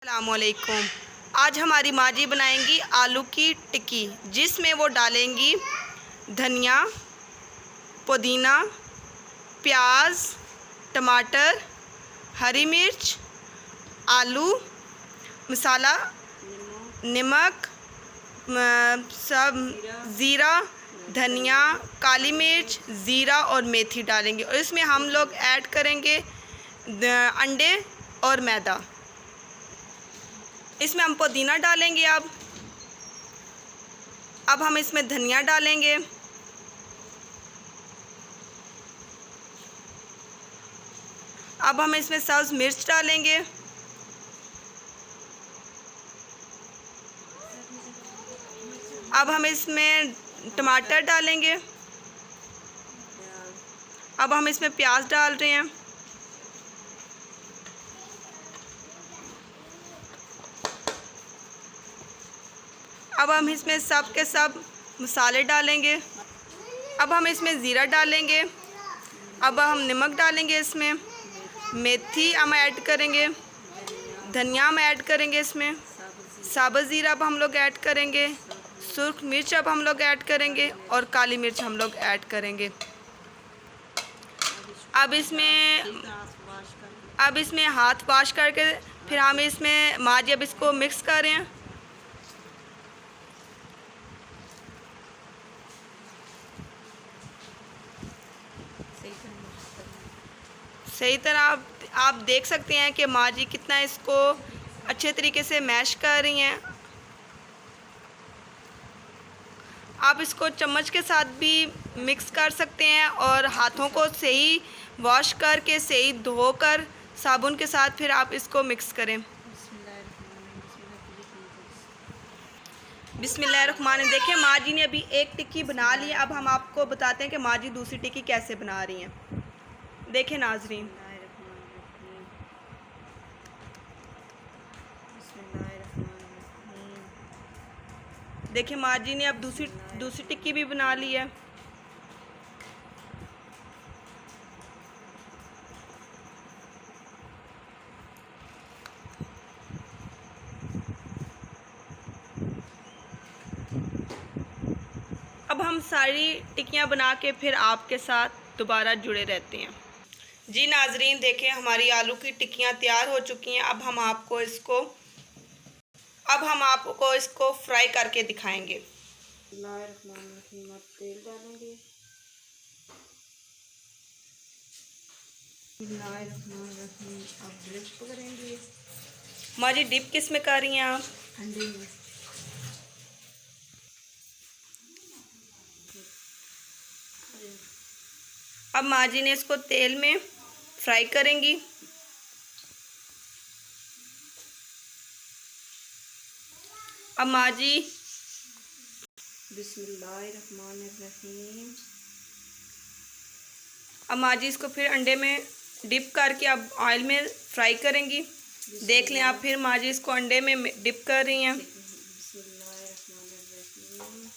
अस्सलामुअलैकुम। आज हमारी माँ जी बनाएंगी आलू की टिक्की, जिसमें वो डालेंगी धनिया, पुदीना, प्याज, टमाटर, हरी मिर्च, आलू, मसाला, नमक, सब ज़ीरा, धनिया, काली मिर्च, ज़ीरा और मेथी डालेंगे। और इसमें हम लोग ऐड करेंगे अंडे और मैदा। इसमें हम पुदीना डालेंगे। अब हम इसमें धनिया डालेंगे। अब हम इसमें सब्ज़ मिर्च डालेंगे। अब हम इसमें टमाटर डालेंगे। अब हम इसमें प्याज डाल रहे हैं। अब हम इसमें सब के सब मसाले डालेंगे। अब हम इसमें ज़ीरा डालेंगे। अब हम नमक डालेंगे। इसमें मेथी हम ऐड करेंगे, धनिया हम ऐड करेंगे, इसमें साबुत ज़ीरा अब हम लोग ऐड करेंगे, सुर्ख मिर्च अब हम लोग ऐड करेंगे और काली मिर्च हम लोग ऐड करेंगे। अब इसमें हाथ वॉश करके फिर हम इसमें माँ जी अब इसको मिक्स कर रहे हैं। सही तरह आप देख सकते हैं कि माँ जी कितना इसको अच्छे तरीके से मैश कर रही हैं। आप इसको चम्मच के साथ भी मिक्स कर सकते हैं और हाथों को सही वॉश करके सही धोकर साबुन के साथ फिर आप इसको मिक्स करें। बिस्मिल्लाहिर्रहमानिर्रहीम। देखिए माँ जी ने अभी एक टिक्की बना ली है। अब हम आपको बताते हैं कि माँ जी दूसरी टिक्की कैसे बना रही हैं। देखिए नाजरीन, देखिए माँ जी ने अब दूसरी टिक्की भी बना ली है। अब हम सारी टिक्कियाँ बना के फिर आपके साथ दोबारा जुड़े रहते हैं। जी नाजरीन, देखें हमारी आलू की टिक्कियाँ तैयार हो चुकी हैं। अब हम आपको इसको फ्राई करके दिखाएंगे। तेल डालेंगे। अब डिप करेंगे। माँ जी डिप किस में कर रही हैं आप? अंडे में। अब माँ जी ने इसको तेल में फ्राई करेंगी। अब माँ जी बिस्मिल्लाहिर्रहमानिर्रहीम। अब माँ जी इसको फिर अंडे में डिप करके अब ऑयल में फ्राई करेंगी। देख लें आप, फिर माँ जी इसको अंडे में डिप कर रही हैं। बिस्मिल्लाहिर्रहमानिर्रहीम।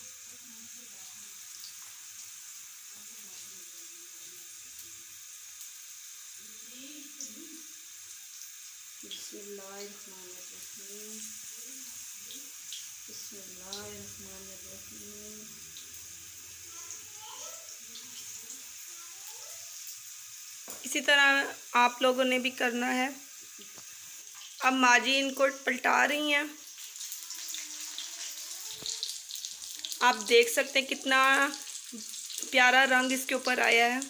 बिस्मिल्लाहिर्रहमानिर्रहीम। बिस्मिल्लाहिर्रहमानिर्रहीम। इसी तरह आप लोगों ने भी करना है। अब माँ जी इनको पलटा रही हैं। आप देख सकते हैं कितना प्यारा रंग इसके ऊपर आया है।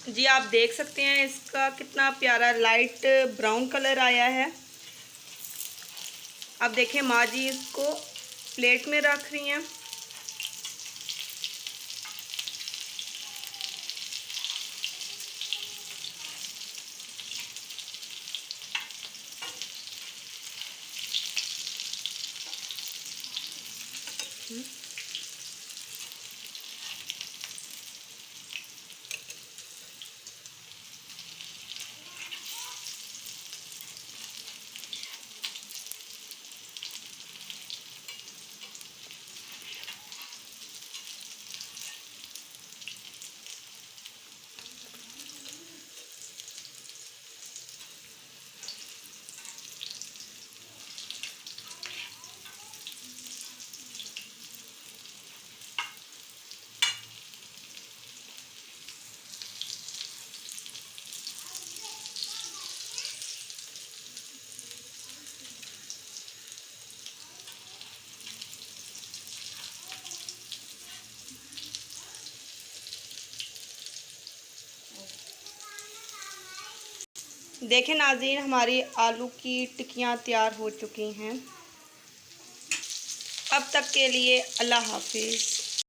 जी आप देख सकते हैं इसका कितना प्यारा लाइट ब्राउन कलर आया है। अब देखें माँ जी इसको प्लेट में रख रही हैं। देखें नाज़रीन, हमारी आलू की टिक्कियाँ तैयार हो चुकी हैं। अब तक के लिए अल्लाह हाफिज़।